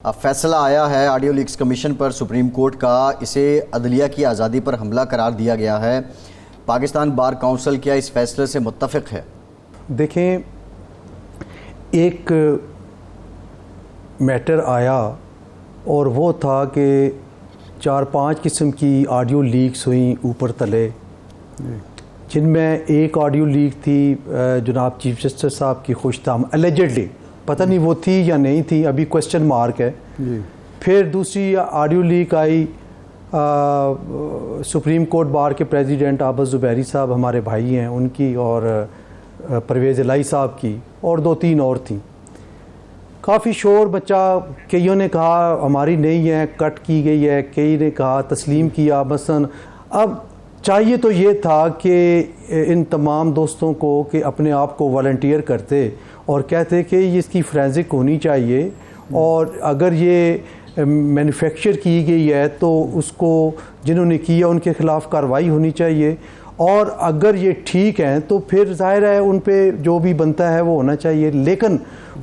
अब फैसला आया है ऑडियो लीक्स कमीशन पर सुप्रीम कोर्ट का। इसे अदलिया की आज़ादी पर हमला करार दिया गया है। पाकिस्तान बार काउंसिल क्या इस फैसले से मुत्तफिक है? देखें, एक मैटर आया और वो था कि 4-5 किस्म की ऑडियो लीक्स हुई ऊपर तले, जिनमें एक ऑडियो लीक थी जनाब चीफ जस्टिस साहब की खुशताम एलिजिडली, पता नहीं वो थी या नहीं थी, अभी क्वेश्चन मार्क है जी। फिर दूसरी ऑडियो लीक आई सुप्रीम कोर्ट बार के प्रेसिडेंट आबद ज़ुबैरी साहब, हमारे भाई हैं, उनकी और परवेज़ इलाही साहब की, और 2-3 और थी। काफ़ी शोर बच्चा, कईयों ने कहा हमारी नहीं है, कट की गई है, कई ने कहा तस्लीम किया। मसलन अब चाहिए तो ये था कि इन तमाम दोस्तों को कि अपने आप को वॉलंटियर करते और कहते कि इसकी फोरेंसिक होनी चाहिए, और अगर ये मैन्युफैक्चर की गई है तो उसको जिन्होंने किया उनके ख़िलाफ़ कार्रवाई होनी चाहिए, और अगर ये ठीक हैं तो फिर ज़ाहिर है उन पे जो भी बनता है वो होना चाहिए। लेकिन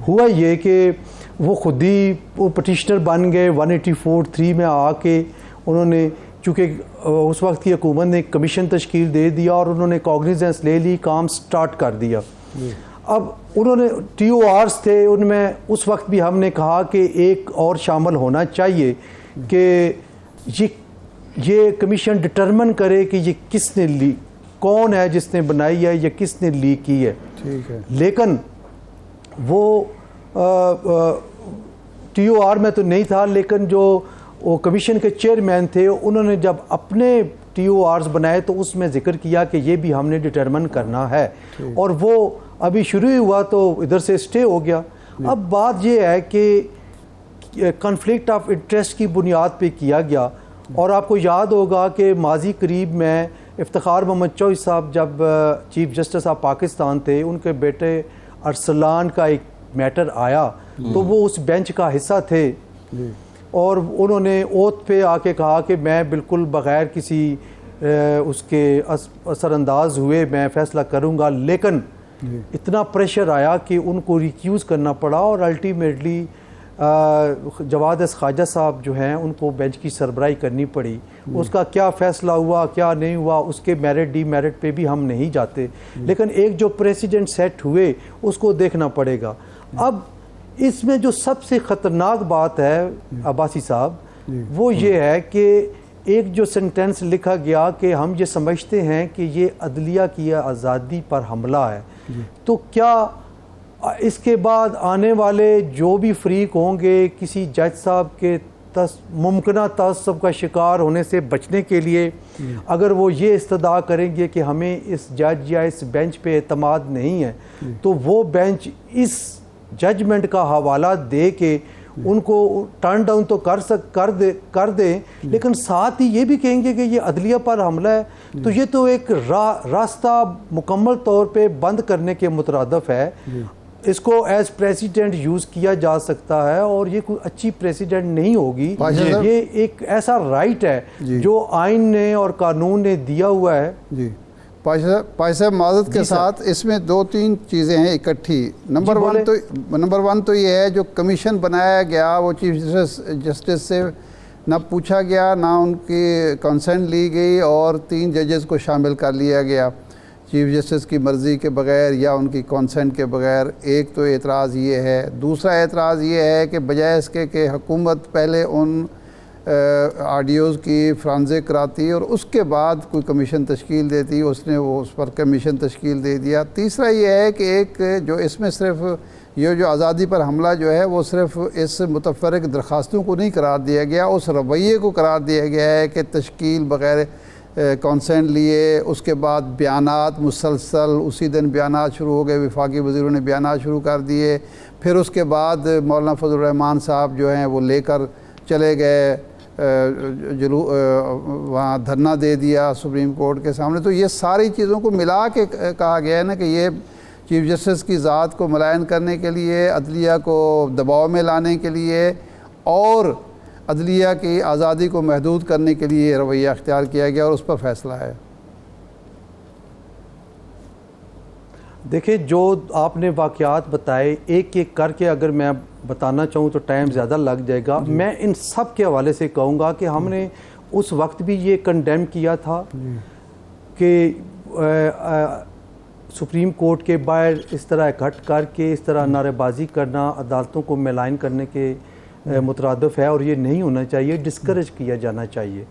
हुआ ये कि वो खुद ही वो पटिशनर बन गए। 184(3) में आके उन्होंने, चूँकि उस वक्त की हुकूमत ने कमीशन तश्कील दे दिया और उन्होंने कॉग्निजेंस ले ली, काम स्टार्ट कर दिया। अब उन्होंने TORs थे, उनमें उस वक्त भी हमने कहा कि एक और शामिल होना चाहिए कि ये कमीशन डिटरमिन करे कि ये किसने लीक, कौन है जिसने बनाई है या किसने लीक की है। ठीक है, लेकिन वो TOR में तो नहीं था, लेकिन जो वो कमीशन के चेयरमैन थे उन्होंने जब अपने TORs बनाए तो उसमें ज़िक्र किया कि ये भी हमने डिटरमिन करना है, और वो अभी शुरू ही हुआ तो इधर से स्टे हो गया। अब बात ये है कि कॉन्फ्लिक्ट ऑफ इंटरेस्ट की बुनियाद पे किया गया, और आपको याद होगा कि माजी करीब में इफ्तिखार मोहम्मद चौधरी साहब जब चीफ जस्टिस ऑफ पाकिस्तान थे, उनके बेटे अरसलान का एक मैटर आया तो वो उस बेंच का हिस्सा थे, और उन्होंने ओथ पे आके कहा कि मैं बिल्कुल बग़ैर किसी उसके असरअंदाज हुए मैं फ़ैसला करूँगा। लेकिन इतना प्रेशर आया कि उनको रिक्यूज़ करना पड़ा, और अल्टीमेटली जवाद ख्वाजा साहब जो हैं उनको बेंच की सरबराही करनी पड़ी। उसका क्या फ़ैसला हुआ क्या नहीं हुआ, उसके मेरिट डीमेरिट पे भी हम नहीं जाते, लेकिन एक जो प्रेसिडेंट सेट हुए उसको देखना पड़ेगा। अब इसमें जो सबसे ख़तरनाक बात है अब्बासी साहब, वो ये है कि एक जो सेंटेंस लिखा गया कि हम ये समझते हैं कि ये अदलिया की आज़ादी पर हमला है, तो क्या इसके बाद आने वाले जो भी फ़रीक होंगे किसी जज साहब के मुमकिन तअस्सुब का शिकार होने से बचने के लिए, अगर वो ये इस्तदा करेंगे कि हमें इस जज या इस बेंच पे एतमाद नहीं है, तो वो बेंच इस जजमेंट का हवाला दे के उनको टर्न डाउन तो कर दे, लेकिन साथ ही ये भी कहेंगे कि ये अदलिया पर हमला है, तो ये तो एक रास्ता मुकम्मल तौर पे बंद करने के मुतरादफ है। इसको एज प्रेसिडेंट यूज़ किया जा सकता है, और ये कोई अच्छी प्रेसिडेंट नहीं होगी। ये एक ऐसा राइट है जो आइन ने और कानून ने दिया हुआ है। जी पाशा माज़रत के साथ इसमें 2-3 चीज़ें हैं इकट्ठी। नंबर वन तो ये है, जो कमीशन बनाया गया वो चीफ जस्टिस से ना पूछा गया, ना उनकी कंसेंट ली गई, और 3 जजेस को शामिल कर लिया गया चीफ जस्टिस की मर्ज़ी के बग़ैर या उनकी कंसेंट के बग़ैर। एक तो एतराज़ ये है। दूसरा एतराज़ ये है कि बजाय इसके कि हुकूमत पहले उन ऑडियोज़ की फ्रांजिक कराती और उसके बाद कोई कमीशन तश्कील देती, उसने वो उस पर कमीशन तश्कील दे दिया। तीसरा ये है कि एक जो इसमें सिर्फ ये जो आज़ादी पर हमला जो है वो सिर्फ इस मुतफ़र्रिक़ दरख्वास्तों को नहीं करार दिया गया, उस रवैये को करार दिया गया है कि तश्कील बग़ैर कंसेंट लिए, उसके बाद बयानात मुसलसल उसी दिन बयानात शुरू हो गए, वफाकी वज़ीरों ने बयानात शुरू कर दिए, फिर उसके बाद मौलाना फजल रहमान साहब जो हैं वो लेकर चले गए वहाँ धरना दे दिया सुप्रीम कोर्ट के सामने। तो ये सारी चीज़ों को मिला के कहा गया है ना कि ये चीफ जस्टिस की ज़ात को मुलायन करने के लिए, अदलिया को दबाव में लाने के लिए और अदलिया की आज़ादी को महदूद करने के लिए रवैया अख्तियार किया गया, और उस पर फैसला है। देखिए, जो आपने वाक़यात बताए एक एक करके अगर मैं बताना चाहूँ तो टाइम ज़्यादा लग जाएगा। मैं इन सब के हवाले से कहूँगा कि हमने उस वक्त भी ये कंडेम किया था कि सुप्रीम कोर्ट के बाहर इस तरह इकट्ठ करके इस तरह नारेबाजी करना अदालतों को मैलाइन करने के मुतरादिफ है और ये नहीं होना चाहिए, डिस्करेज किया जाना चाहिए।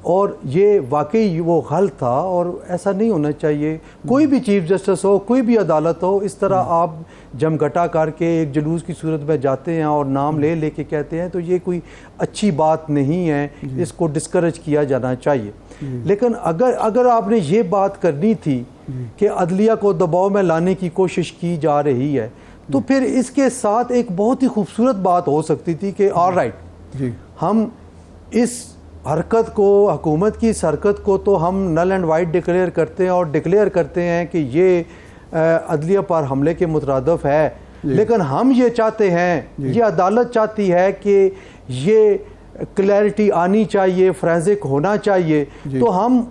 और ये वाकई वो गलत था और ऐसा नहीं होना चाहिए। कोई भी चीफ जस्टिस हो, कोई भी अदालत हो, इस तरह आप जमघटा करके एक जुलूस की सूरत में जाते हैं और नाम ले लेके कहते हैं तो ये कोई अच्छी बात नहीं है, इसको डिस्करेज किया जाना चाहिए। लेकिन अगर आपने ये बात करनी थी कि अदलिया को दबाव में लाने की कोशिश की जा रही है तो फिर इसके साथ एक बहुत ही खूबसूरत बात हो सकती थी कि ऑलराइट, हम इस हरकत को, हुकूमत की इस हरकत को तो हम नल एंड वाइट डिक्लेयर करते हैं और डिक्लेयर करते हैं कि ये अदलिया पर हमले के मुतरादिफ है, लेकिन हम ये चाहते हैं, ये अदालत चाहती है कि ये क्लैरिटी आनी चाहिए, फोरेंसिक होना चाहिए। तो हम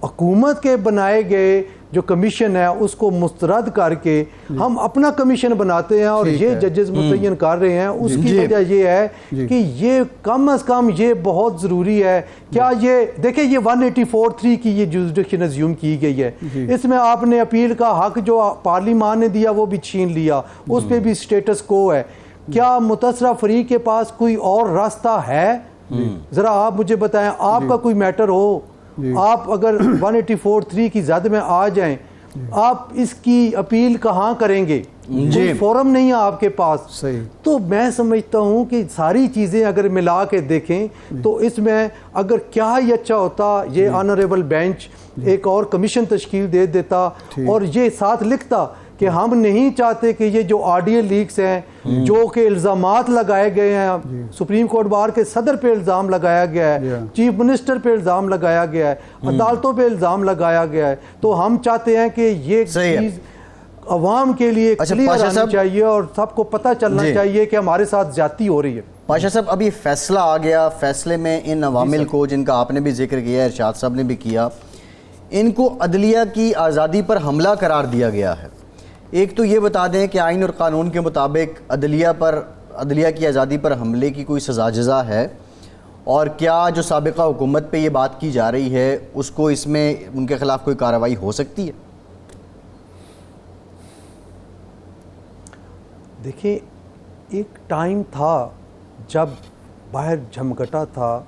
हुकूमत के बनाए गए जो कमीशन है उसको मुस्तरद करके हम अपना कमीशन बनाते हैं और ये जजेस मुतय्यन कर रहे हैं। उसकी वजह ये है कि ये कम अज़ कम ये बहुत ज़रूरी है। क्या ये देखिए, ये 184(3) की ये जुरिसडिक्शन अज्यूम की गई है, इसमें आपने अपील का हक जो पार्लियामान ने दिया वो भी छीन लिया, उस पर भी स्टेटस को है। क्या मुतसरा फरीक के पास कोई और रास्ता है? ज़रा आप मुझे बताएं, आपका कोई मैटर हो, आप अगर 184(3) की जद में आ जाएं, आप इसकी अपील कहाँ करेंगे? कोई फोरम नहीं है आपके पास। सही। तो मैं समझता हूँ कि सारी चीज़ें अगर मिला के देखें तो इसमें अगर क्या ही अच्छा होता, ये ऑनरेबल बेंच एक और कमीशन तश्कील दे देता और ये साथ लिखता कि हम नहीं चाहते कि ये जो ऑडियो लीक्स हैं, जो कि इल्ज़ामात लगाए गए हैं, सुप्रीम कोर्ट बार के सदर पे इल्ज़ाम लगाया गया है, चीफ मिनिस्टर पे इल्ज़ाम लगाया गया है, अदालतों पे इल्ज़ाम लगाया गया है, तो हम चाहते हैं कि ये चीज़ अवाम के लिए क्लियर आनी चाहिए और सबको पता चलना चाहिए कि हमारे साथ ज्यादती हो रही है। पाशा साहब, अभी फैसला आ गया, फैसले में इन अवामिल को जिनका आपने भी जिक्र किया, इरशाद साहब ने भी किया, इनको अदलिया की आज़ादी पर हमला करार दिया गया है। एक तो ये बता दें कि आइन और कानून के मुताबिक अदलिया की आज़ादी पर हमले की कोई सज़ा जज़ा है, और क्या जो साबिक़ा हुकूमत पे ये बात की जा रही है उसको इसमें उनके ख़िलाफ़ कोई कार्रवाई हो सकती है? देखिए, एक टाइम था जब बाहर झमघटा था,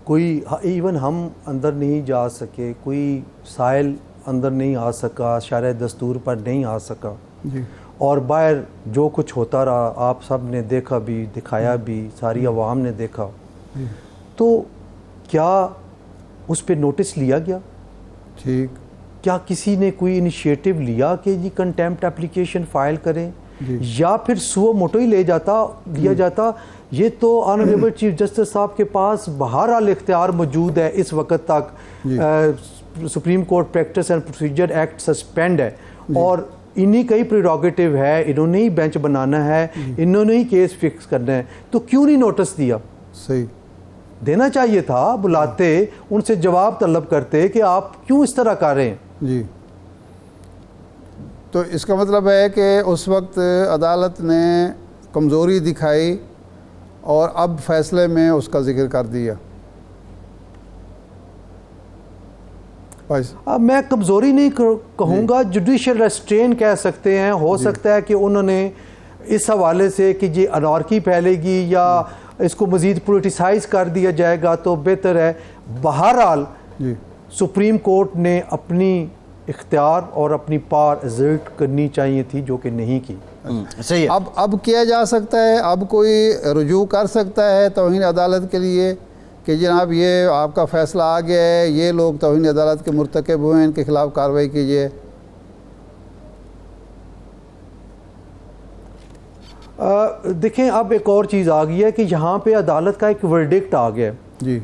कोई इवन हम अंदर नहीं जा सके, कोई साहिल अंदर नहीं आ सका, शरअ दस्तूर पर नहीं आ सका और बाहर जो कुछ होता रहा आप सब ने देखा भी, दिखाया भी, सारी आवाम ने देखा। तो क्या उस पर नोटिस लिया गया? ठीक। क्या किसी ने कोई इनिशिएटिव लिया कि जी कंटेम्प्ट एप्लीकेशन फाइल करें, या फिर सुओ मोटो ही लिया जाता? ये तो ऑनरेबल चीफ जस्टिस साहब के पास बहरहाल इख्तियार मौजूद है इस वक्त तक। Supreme court practice and procedure act suspend है और इन्हीं का ही प्रेरोगेटिव है, इन्होंने ही बेंच बनाना है, इन्होंने ही केस फिक्स करना है, तो क्यों नहीं नोटिस दिया? सही देना चाहिए था, बुलाते, उनसे जवाब तलब करते कि आप क्यों इस तरह कर रहे हैं। जी, तो इसका मतलब है कि उस वक्त अदालत ने कमज़ोरी दिखाई और अब फैसले में उसका जिक्र कर दिया। अब मैं कमज़ोरी नहीं कहूँगा, जुडिशल रेस्ट्रेन कह सकते हैं। हो सकता है कि उन्होंने इस हवाले से कि ये अनारकी फैलेगी या इसको मज़ीद पोलिटिसाइज कर दिया जाएगा तो बेहतर है। बहरहाल सुप्रीम कोर्ट ने अपनी इख्तियार और अपनी पावर एग्जर्ट करनी चाहिए थी, जो कि नहीं की। सही है। अब किया जा सकता है, अब कोई रुजू कर सकता है तौहीन अदालत के लिए कि जनाब ये आपका फ़ैसला आ गया है, ये लोग तौहीन अदालत के मुर्तकब हुए हैं, इनके खिलाफ कार्रवाई कीजिए। देखें, अब एक और चीज़ आ गई है कि यहाँ पे अदालत का एक वर्डिक्ट आ गया जी,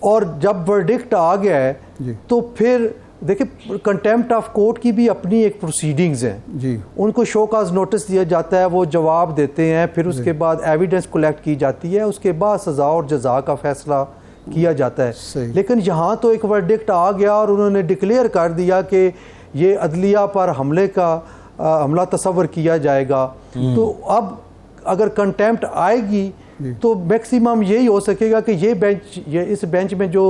और जब वर्डिक्ट आ गया है तो फिर देखिए कंटेम्प्ट ऑफ कोर्ट की भी अपनी एक प्रोसीडिंग्स हैं जी। उनको शो काज नोटिस दिया जाता है, वो जवाब देते हैं, फिर उसके बाद एविडेंस कलेक्ट की जाती है, उसके बाद सज़ा और जज़ा का फैसला किया जाता है। लेकिन यहाँ तो एक वर्डिक्ट आ गया और उन्होंने डिक्लेयर कर दिया कि ये अदलिया पर हमले का हमला तस्वर किया जाएगा। तो अब अगर कंटेम्प्ट आएगी तो मैक्सिमम यही हो सकेगा कि ये इस बेंच में जो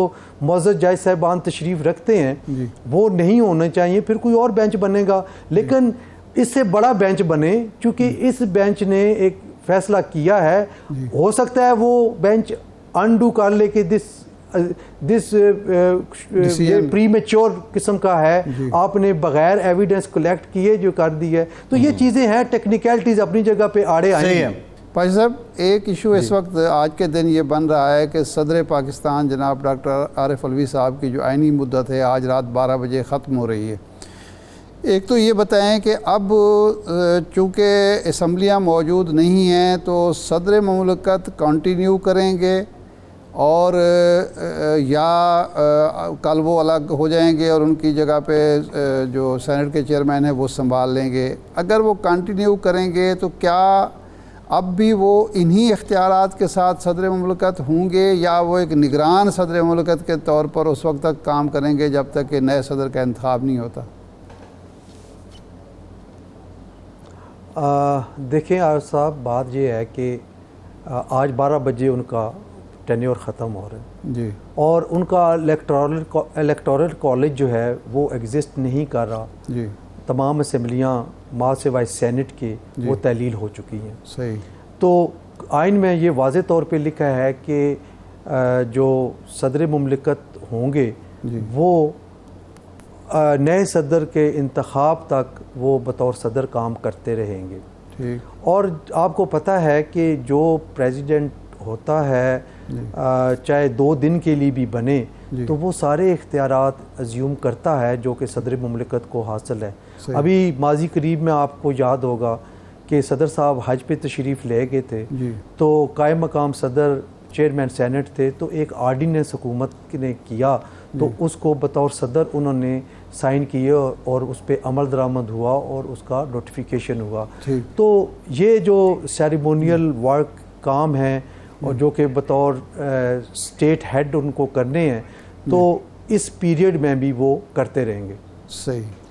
मुअज़्ज़ज़ जज साहिबान तशरीफ़ रखते हैं वो नहीं होने चाहिए, फिर कोई और बेंच बनेगा, लेकिन इससे बड़ा बेंच बने, क्योंकि इस बेंच ने एक फैसला किया है। हो सकता है वो बेंच अनडू कर ले कि दिस प्री मेच्योर किस्म का है, आपने बगैर एविडेंस कलेक्ट किए जो कर दी है। तो ये चीज़ें हैं, टेक्निकलिटीज़ अपनी जगह पे आड़े आए हैं। भाई साहब, एक इशू इस वक्त आज के दिन ये बन रहा है कि सदर पाकिस्तान जनाब डॉक्टर आरिफ अलवी साहब की जो आइनी मुद्दत है आज रात 12 बजे ख़त्म हो रही है। एक तो ये बताएं कि अब चूँकि असम्बलियाँ मौजूद नहीं हैं तो सदर मुमलकत कंटिन्यू करेंगे और या कल वो अलग हो जाएंगे और उनकी जगह पे जो सेनेट के चेयरमैन हैं वो संभाल लेंगे। अगर वो कंटिन्यू करेंगे तो क्या अब भी वो इन्हीं इख्तियारात के साथ सदर मुमलकत होंगे या वो एक निगरान सदर मुमलकत के तौर पर उस वक्त तक काम करेंगे जब तक कि नए सदर का इंतखाब नहीं होता? देखें आरिफ साहब, बात ये है कि आज 12 बजे उनका टेन्योर ख़त्म हो रहा है जी, और उनका इलेक्टोरल कॉलेज जो है वो एग्जिस्ट नहीं कर रहा जी, तमाम असम्बलियाँ माँ से वाइस सेनेट के वो तहलील हो चुकी हैं। सही। तो आइन में ये वाज़े तौर पे लिखा है कि जो सदर मुमलिकत होंगे वो नए सदर के इंतखाब तक वो बतौर सदर काम करते रहेंगे। ठीक। और आपको पता है कि जो प्रेसिडेंट होता है चाहे 2 दिन के लिए भी बने तो वो सारे इख्तियारात अज्यूम करता है जो कि सदर मुमलिकत को हासिल है। अभी माजी करीब में आपको याद होगा कि सदर साहब हज पे तशरीफ़ ले गए थे तो कायम मकाम सदर चेयरमैन सेनेट थे, तो एक आर्डीनेंस हुकूमत ने किया तो उसको बतौर सदर उन्होंने साइन किए और उस पर अमल दरामद हुआ और उसका नोटिफिकेशन हुआ। तो ये जो सेरेमोनियल वर्क काम है और जो कि बतौर स्टेट हेड उनको करने हैं तो इस पीरियड में भी वो करते रहेंगे। सही।